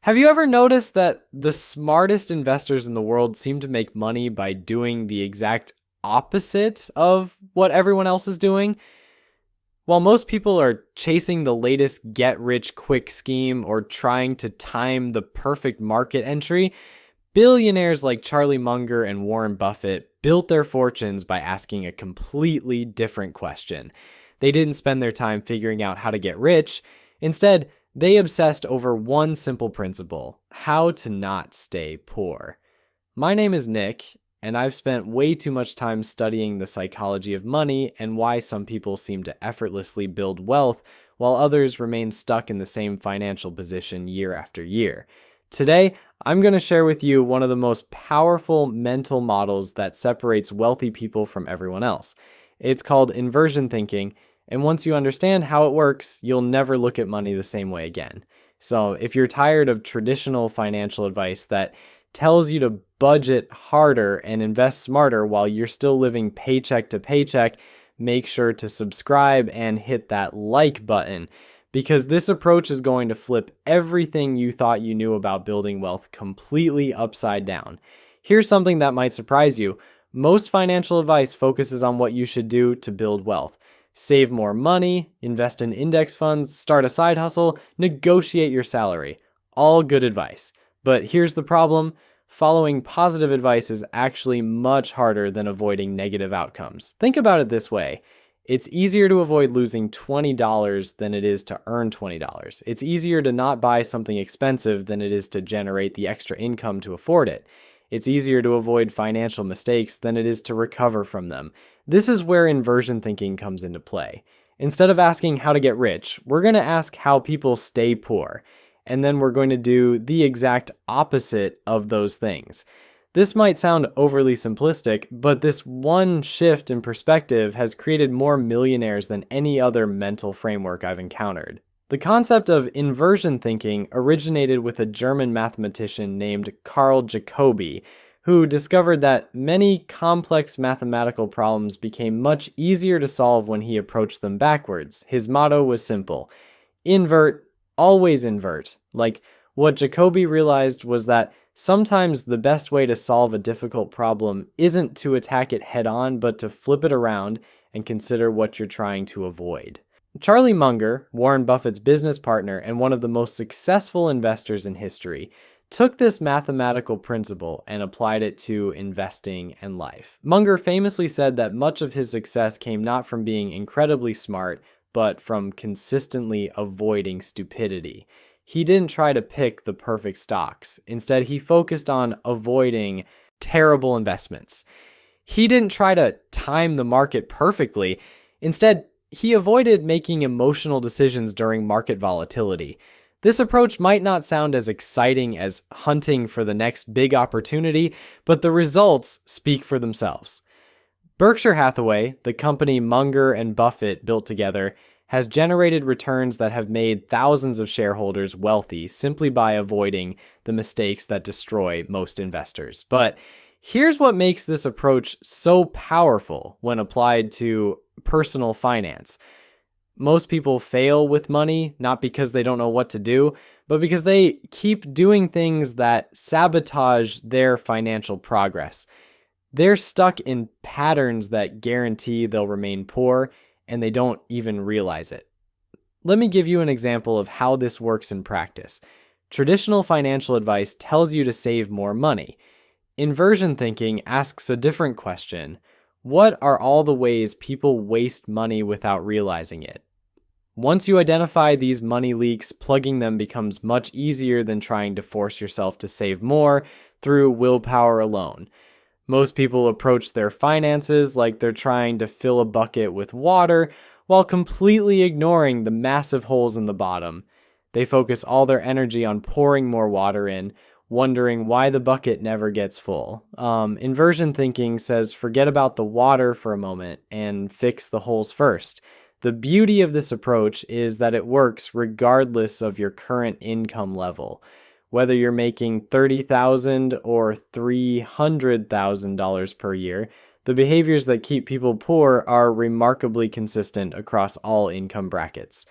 Have you ever noticed that the smartest investors in the world seem to make money by doing the exact opposite of what everyone else is doing? While most people are chasing the latest get-rich-quick scheme or trying to time the perfect market entry, billionaires like Charlie Munger and Warren Buffett built their fortunes by asking a completely different question. They didn't spend their time figuring out how to get rich. Instead, they obsessed over one simple principle: how to not stay poor. My name is Nick, and I've spent way too much time studying the psychology of money and why some people seem to effortlessly build wealth while others remain stuck in the same financial position year after year. Today, I'm going to share with you one of the most powerful mental models that separates wealthy people from everyone else. It's called inversion thinking, and once you understand how it works, you'll never look at money the same way again. So if you're tired of traditional financial advice that tells you to budget harder and invest smarter while you're still living paycheck to paycheck, make sure to subscribe and hit that like button, because this approach is going to flip everything you thought you knew about building wealth completely upside down. Here's something that might surprise you. Most financial advice focuses on what you should do to build wealth. Save more money, invest in index funds, start a side hustle, negotiate your salary. All good advice. But here's the problem: following positive advice is actually much harder than avoiding negative outcomes. Think about it this way. It's easier to avoid losing $20 than it is to earn $20. It's easier to not buy something expensive than it is to generate the extra income to afford it. It's easier to avoid financial mistakes than it is to recover from them. This is where inversion thinking comes into play. Instead of asking how to get rich, we're going to ask how people stay poor. And then we're going to do the exact opposite of those things. This might sound overly simplistic, but this one shift in perspective has created more millionaires than any other mental framework I've encountered. The concept of inversion thinking originated with a German mathematician named Carl Jacobi, who discovered that many complex mathematical problems became much easier to solve when he approached them backwards. His motto was simple: invert, always invert. Like, what Jacobi realized was that sometimes the best way to solve a difficult problem isn't to attack it head on, but to flip it around and consider what you're trying to avoid. Charlie Munger, Warren Buffett's business partner and one of the most successful investors in history, took this mathematical principle and applied it to investing and life. Munger famously said that much of his success came not from being incredibly smart, but from consistently avoiding stupidity. He didn't try to pick the perfect stocks. Instead, he focused on avoiding terrible investments. He didn't try to time the market perfectly. Instead, he avoided making emotional decisions during market volatility. This approach might not sound as exciting as hunting for the next big opportunity, but the results speak for themselves. Berkshire Hathaway, the company Munger and Buffett built together, has generated returns that have made thousands of shareholders wealthy simply by avoiding the mistakes that destroy most investors. But here's what makes this approach so powerful when applied to personal finance. Most people fail with money, not because they don't know what to do, but because they keep doing things that sabotage their financial progress. They're stuck in patterns that guarantee they'll remain poor, and they don't even realize it. Let me give you an example of how this works in practice. Traditional financial advice tells you to save more money. Inversion thinking asks a different question: what are all the ways people waste money without realizing it? Once you identify these money leaks, plugging them becomes much easier than trying to force yourself to save more through willpower alone. Most people approach their finances like they're trying to fill a bucket with water while completely ignoring the massive holes in the bottom. They focus all their energy on pouring more water in, wondering why the bucket never gets full. Inversion thinking says forget about the water for a moment and fix the holes first. The beauty of this approach is that it works regardless of your current income level. Whether you're making $30,000 or $300,000 per year, the behaviors that keep people poor are remarkably consistent across all income brackets.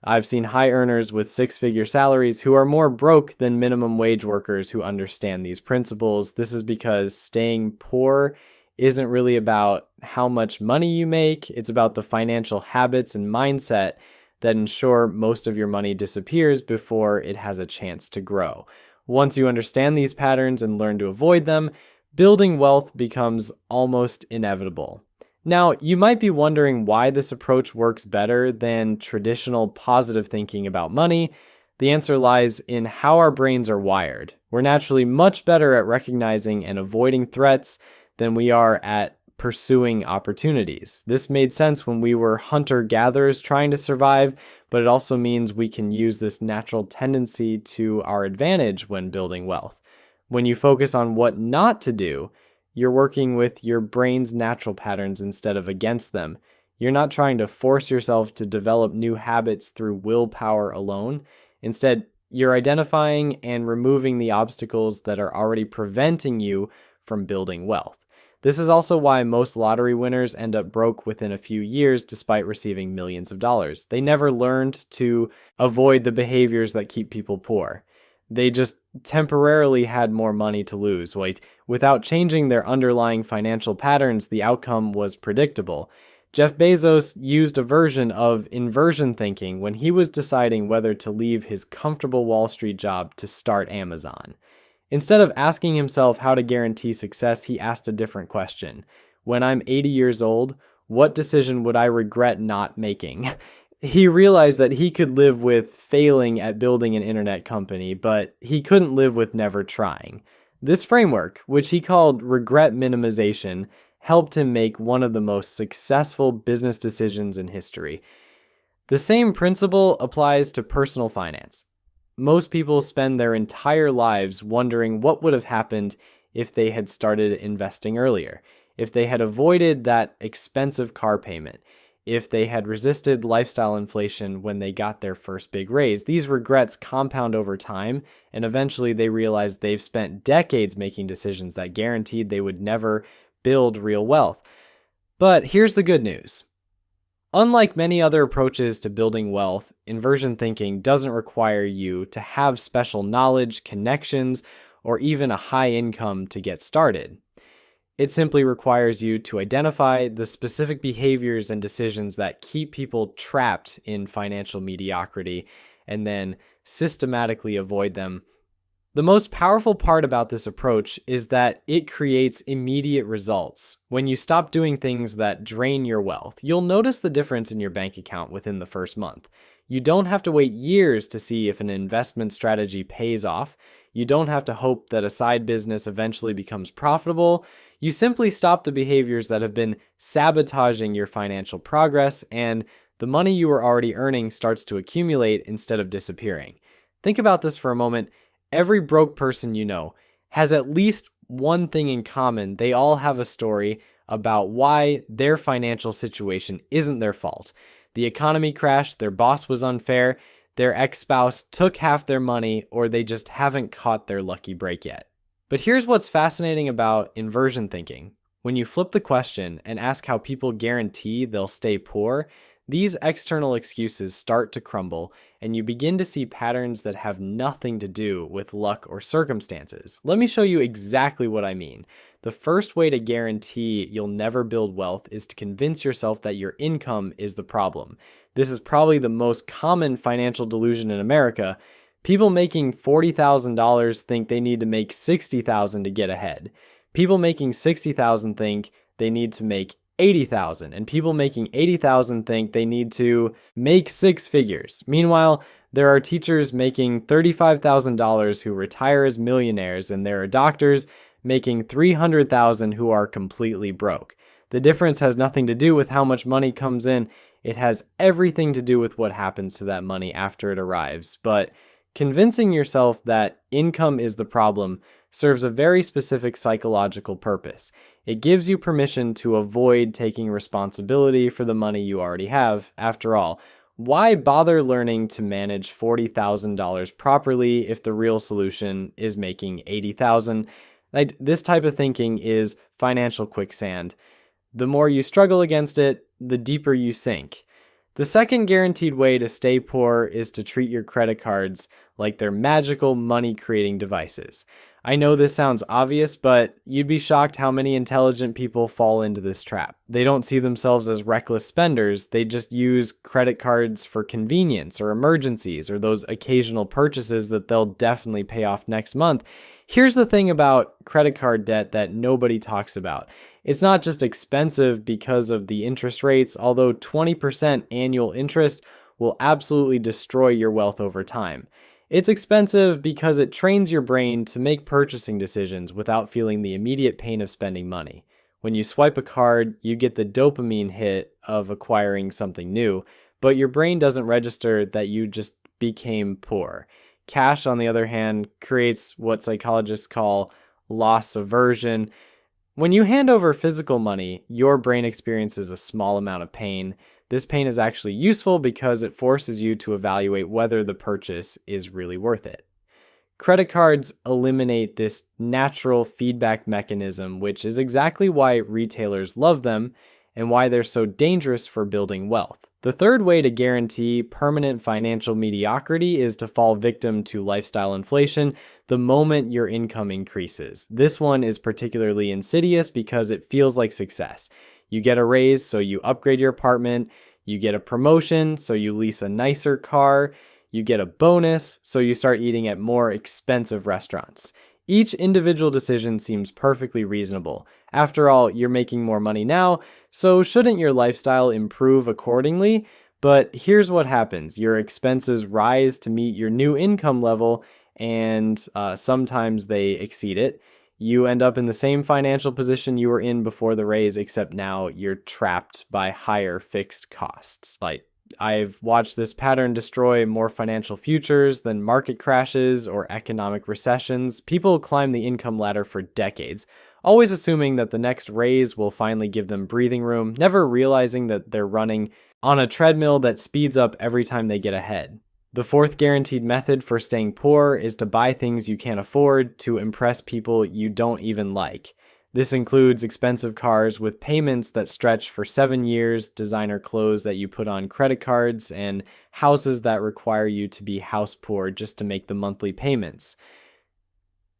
I've seen high earners with six-figure salaries who are more broke than minimum wage workers who understand these principles. This is because staying poor isn't really about how much money you make. It's about the financial habits and mindset that ensure most of your money disappears before it has a chance to grow. Once you understand these patterns and learn to avoid them, building wealth becomes almost inevitable. Now, you might be wondering why this approach works better than traditional positive thinking about money. The answer lies in how our brains are wired. We're naturally much better at recognizing and avoiding threats than we are at pursuing opportunities. This made sense when we were hunter-gatherers trying to survive, but it also means we can use this natural tendency to our advantage when building wealth. When you focus on what not to do, you're working with your brain's natural patterns instead of against them. You're not trying to force yourself to develop new habits through willpower alone. Instead, you're identifying and removing the obstacles that are already preventing you from building wealth. This is also why most lottery winners end up broke within a few years despite receiving millions of dollars. They never learned to avoid the behaviors that keep people poor. They just temporarily had more money to lose. Without changing their underlying financial patterns, the outcome was predictable. Jeff Bezos used a version of inversion thinking when he was deciding whether to leave his comfortable Wall Street job to start Amazon. Instead of asking himself how to guarantee success, he asked a different question. When I'm 80 years old, what decision would I regret not making? He realized that he could live with failing at building an internet company, but he couldn't live with never trying. This framework, which he called regret minimization, helped him make one of the most successful business decisions in history. The same principle applies to personal finance. Most people spend their entire lives wondering what would have happened if they had started investing earlier, if they had avoided that expensive car payment, if they had resisted lifestyle inflation when they got their first big raise. These regrets compound over time, and eventually they realize they've spent decades making decisions that guaranteed they would never build real wealth. But here's the good news. Unlike many other approaches to building wealth, inversion thinking doesn't require you to have special knowledge, connections, or even a high income to get started. It simply requires you to identify the specific behaviors and decisions that keep people trapped in financial mediocrity and then systematically avoid them. The most powerful part about this approach is that it creates immediate results. When you stop doing things that drain your wealth, you'll notice the difference in your bank account within the first month. You don't have to wait years to see if an investment strategy pays off. You don't have to hope that a side business eventually becomes profitable. You simply stop the behaviors that have been sabotaging your financial progress, and the money you were already earning starts to accumulate instead of disappearing. Think about this for a moment. Every broke person you know has at least one thing in common. They all have a story about why their financial situation isn't their fault. The economy crashed, their boss was unfair, their ex-spouse took half their money, or they just haven't caught their lucky break yet. But here's what's fascinating about inversion thinking. When you flip the question and ask how people guarantee they'll stay poor, these external excuses start to crumble, and you begin to see patterns that have nothing to do with luck or circumstances. Let me show you exactly what I mean. The first way to guarantee you'll never build wealth is to convince yourself that your income is the problem. This is probably the most common financial delusion in America. People making $40,000 think they need to make $60,000 to get ahead. People making $60,000 think they need to make $80,000, and people making $80,000 think they need to make six figures. Meanwhile, there are teachers making $35,000 who retire as millionaires, and there are doctors making $300,000 who are completely broke. The difference has nothing to do with how much money comes in. It has everything to do with what happens to that money after it arrives. But convincing yourself that income is the problem serves a very specific psychological purpose. It gives you permission to avoid taking responsibility for the money you already have. After all, why bother learning to manage $40,000 properly if the real solution is making $80,000? This type of thinking is financial quicksand. The more you struggle against it, the deeper you sink. The second guaranteed way to stay poor is to treat your credit cards like they're magical money-creating devices. I know this sounds obvious, but you'd be shocked how many intelligent people fall into this trap. They don't see themselves as reckless spenders. They just use credit cards for convenience or emergencies or those occasional purchases that they'll definitely pay off next month. Here's the thing about credit card debt that nobody talks about. It's not just expensive because of the interest rates, although 20% annual interest will absolutely destroy your wealth over time. It's expensive because it trains your brain to make purchasing decisions without feeling the immediate pain of spending money. When you swipe a card, you get the dopamine hit of acquiring something new, but your brain doesn't register that you just became poor. Cash, on the other hand, creates what psychologists call loss aversion. When you hand over physical money, your brain experiences a small amount of pain. This pain is actually useful because it forces you to evaluate whether the purchase is really worth it. Credit cards eliminate this natural feedback mechanism, which is exactly why retailers love them and why they're so dangerous for building wealth. The third way to guarantee permanent financial mediocrity is to fall victim to lifestyle inflation the moment your income increases. This one is particularly insidious because it feels like success. You get a raise, so you upgrade your apartment. You get a promotion, so you lease a nicer car. You get a bonus, so you start eating at more expensive restaurants. Each individual decision seems perfectly reasonable. After all, you're making more money now, so shouldn't your lifestyle improve accordingly? But here's what happens. Your expenses rise to meet your new income level, and sometimes they exceed it. You end up in the same financial position you were in before the raise, except now you're trapped by higher fixed costs. I've watched this pattern destroy more financial futures than market crashes or economic recessions. People climb the income ladder for decades, always assuming that the next raise will finally give them breathing room, never realizing that they're running on a treadmill that speeds up every time they get ahead. The fourth guaranteed method for staying poor is to buy things you can't afford to impress people you don't even like. This includes expensive cars with payments that stretch for 7 years, designer clothes that you put on credit cards, and houses that require you to be house poor just to make the monthly payments.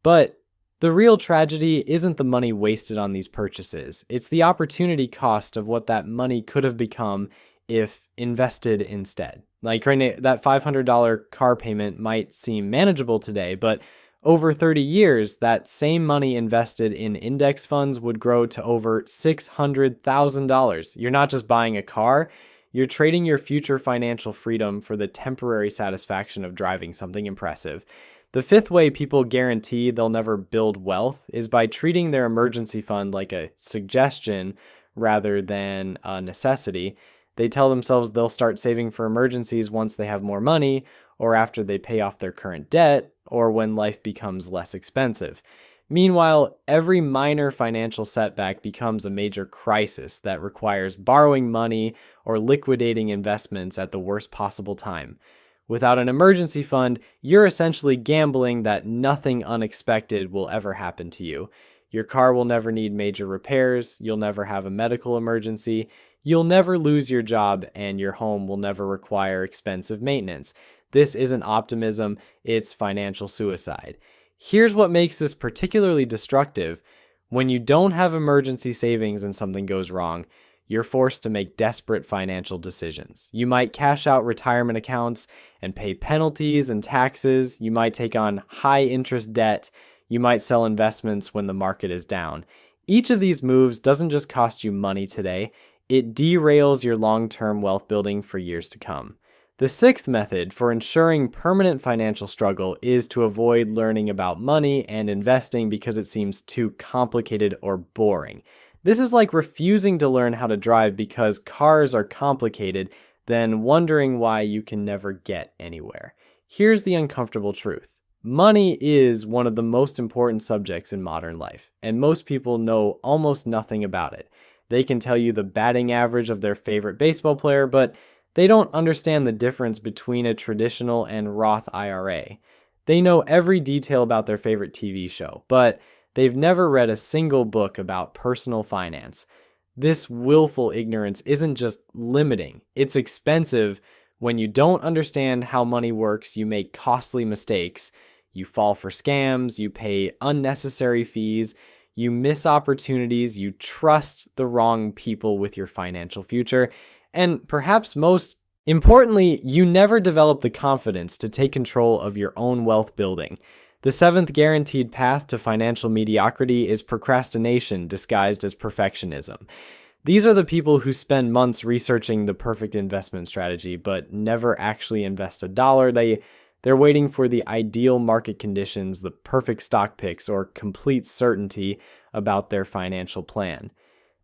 But the real tragedy isn't the money wasted on these purchases. It's the opportunity cost of what that money could have become if invested instead. Like right now, that $500 car payment might seem manageable today, but over 30 years, that same money invested in index funds would grow to over $600,000. You're not just buying a car, you're trading your future financial freedom for the temporary satisfaction of driving something impressive. The fifth way people guarantee they'll never build wealth is by treating their emergency fund like a suggestion rather than a necessity. They tell themselves they'll start saving for emergencies once they have more money, or after they pay off their current debt, or when life becomes less expensive. Meanwhile, every minor financial setback becomes a major crisis that requires borrowing money or liquidating investments at the worst possible time. Without an emergency fund, you're essentially gambling that nothing unexpected will ever happen to you. Your car will never need major repairs, you'll never have a medical emergency, you'll never lose your job, and your home will never require expensive maintenance. This isn't optimism, it's financial suicide. Here's what makes this particularly destructive. When you don't have emergency savings and something goes wrong, you're forced to make desperate financial decisions. You might cash out retirement accounts and pay penalties and taxes. You might take on high interest debt. You might sell investments when the market is down. Each of these moves doesn't just cost you money today, it derails your long-term wealth building for years to come. The sixth method for ensuring permanent financial struggle is to avoid learning about money and investing because it seems too complicated or boring. This is like refusing to learn how to drive because cars are complicated, then wondering why you can never get anywhere. Here's the uncomfortable truth. Money is one of the most important subjects in modern life, and most people know almost nothing about it. They can tell you the batting average of their favorite baseball player, but they don't understand the difference between a traditional and Roth IRA. They know every detail about their favorite TV show, but they've never read a single book about personal finance. This willful ignorance isn't just limiting, it's expensive. When you don't understand how money works, you make costly mistakes. You fall for scams, you pay unnecessary fees, you miss opportunities, you trust the wrong people with your financial future, and perhaps most importantly, you never develop the confidence to take control of your own wealth building. The seventh guaranteed path to financial mediocrity is procrastination disguised as perfectionism. These are the people who spend months researching the perfect investment strategy, but never actually invest a dollar. They're waiting for the ideal market conditions, the perfect stock picks, or complete certainty about their financial plan.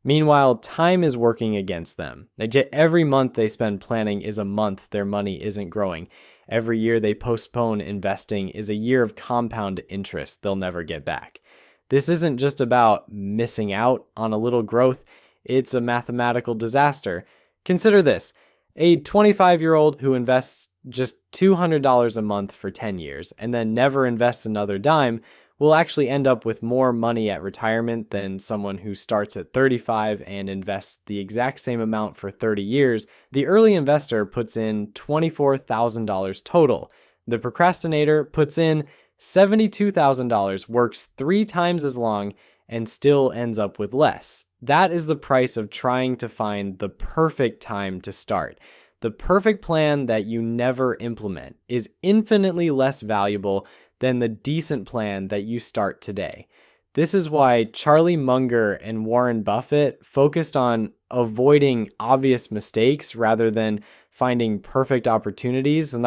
Meanwhile, time is working against them. Every month they spend planning is a month their money isn't growing. Every year they postpone investing is a year of compound interest they'll never get back. This isn't just about missing out on a little growth, it's a mathematical disaster. Consider this. A 25-year-old who invests just $200 a month for 10 years and then never invests another dime will actually end up with more money at retirement than someone who starts at 35 and invests the exact same amount for 30 years. The early investor puts in $24,000 total. The procrastinator puts in $72,000, works 3 times as long, and still ends up with less. That is the price of trying to find the perfect time to start. The perfect plan that you never implement is infinitely less valuable than the decent plan that you start today. This is why Charlie Munger and Warren Buffett focused on avoiding obvious mistakes rather than finding perfect opportunities. And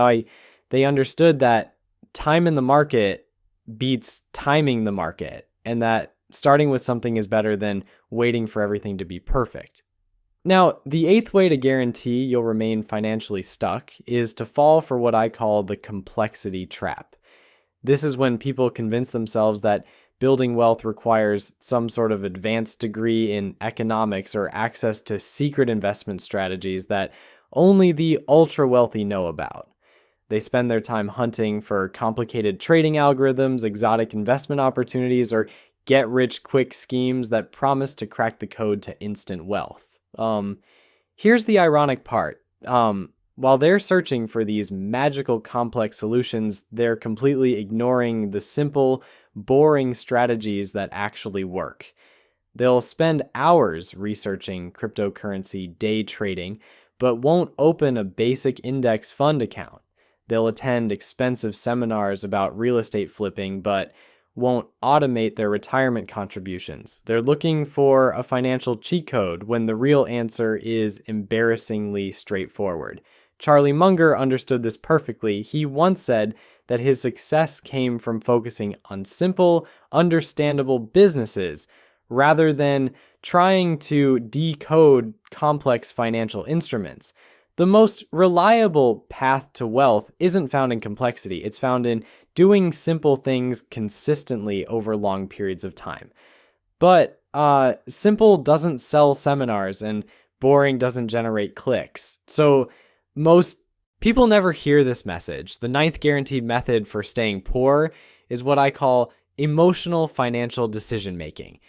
they understood that time in the market beats timing the market, and that starting with something is better than waiting for everything to be perfect. Now, the 8th way to guarantee you'll remain financially stuck is to fall for what I call the complexity trap. This is when people convince themselves that building wealth requires some sort of advanced degree in economics or access to secret investment strategies that only the ultra-wealthy know about. They spend their time hunting for complicated trading algorithms, exotic investment opportunities, or get-rich-quick schemes that promise to crack the code to instant wealth. Here's the ironic part. While they're searching for these magical complex solutions, they're completely ignoring the simple, boring strategies that actually work. They'll spend hours researching cryptocurrency day trading, but won't open a basic index fund account. They'll attend expensive seminars about real estate flipping, but won't automate their retirement contributions. They're looking for a financial cheat code when the real answer is embarrassingly straightforward. Charlie Munger understood this perfectly. He once said that his success came from focusing on simple, understandable businesses rather than trying to decode complex financial instruments. The most reliable path to wealth isn't found in complexity. It's found in doing simple things consistently over long periods of time. But simple doesn't sell seminars and boring doesn't generate clicks. So most people never hear this message. The 9th guaranteed method for staying poor is what I call emotional financial decision making.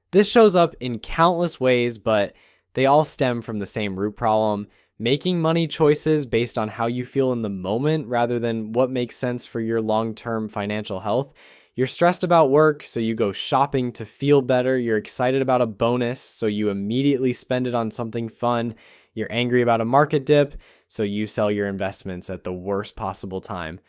This shows up in countless ways, but they all stem from the same root problem: making money choices based on how you feel in the moment rather than what makes sense for your long-term financial health. You're stressed about work, so you go shopping to feel better. You're excited about a bonus, so you immediately spend it on something fun. You're angry about a market dip, so you sell your investments at the worst possible time.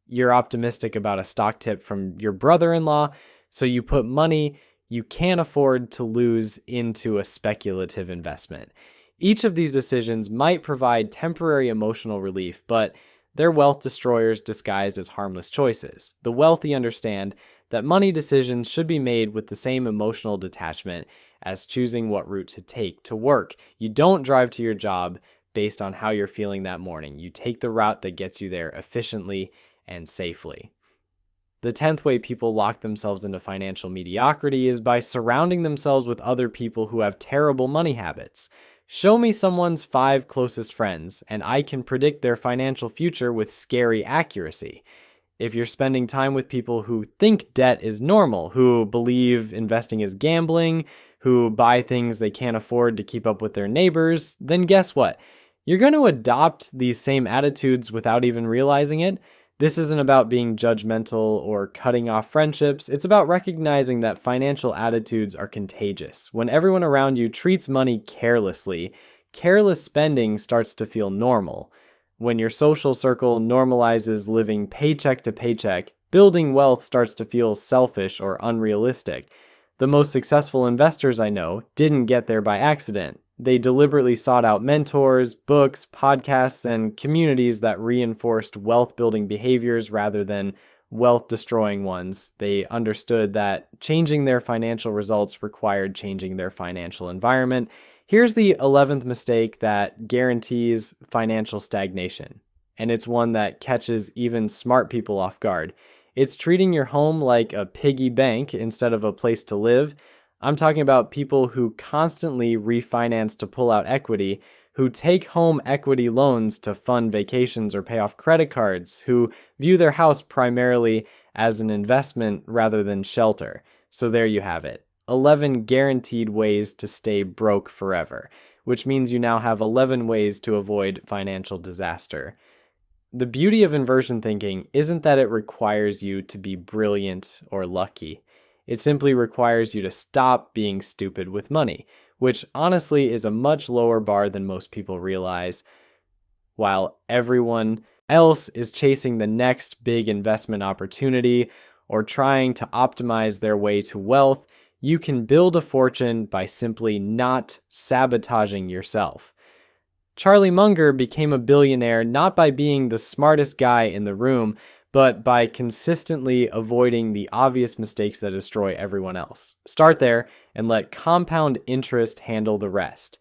You're optimistic about a stock tip from your brother-in-law, so you put money you can't afford to lose into a speculative investment. Each of these decisions might provide temporary emotional relief, but they're wealth destroyers disguised as harmless choices. The wealthy understand that money decisions should be made with the same emotional detachment as choosing what route to take to work. You don't drive to your job based on how you're feeling that morning. You take the route that gets you there efficiently and safely. The 10th way people lock themselves into financial mediocrity is by surrounding themselves with other people who have terrible money habits. Show me someone's 5 closest friends, and I can predict their financial future with scary accuracy. If you're spending time with people who think debt is normal, who believe investing is gambling, who buy things they can't afford to keep up with their neighbors, then guess what? You're going to adopt these same attitudes without even realizing it. This isn't about being judgmental or cutting off friendships. It's about recognizing that financial attitudes are contagious. When everyone around you treats money carelessly, careless spending starts to feel normal. When your social circle normalizes living paycheck to paycheck, building wealth starts to feel selfish or unrealistic. The most successful investors I know didn't get there by accident. They deliberately sought out mentors, books, podcasts, and communities that reinforced wealth-building behaviors rather than wealth-destroying ones. They understood that changing their financial results required changing their financial environment. Here's the 11th mistake that guarantees financial stagnation, and it's one that catches even smart people off guard. It's treating your home like a piggy bank instead of a place to live. I'm talking about people who constantly refinance to pull out equity, who take home equity loans to fund vacations or pay off credit cards, who view their house primarily as an investment rather than shelter. So there you have it. 11 guaranteed ways to stay broke forever, which means you now have 11 ways to avoid financial disaster. The beauty of inversion thinking isn't that it requires you to be brilliant or lucky. It simply requires you to stop being stupid with money, which honestly is a much lower bar than most people realize. While everyone else is chasing the next big investment opportunity or trying to optimize their way to wealth, you can build a fortune by simply not sabotaging yourself. Charlie Munger became a billionaire not by being the smartest guy in the room, but by consistently avoiding the obvious mistakes that destroy everyone else. Start there and let compound interest handle the rest.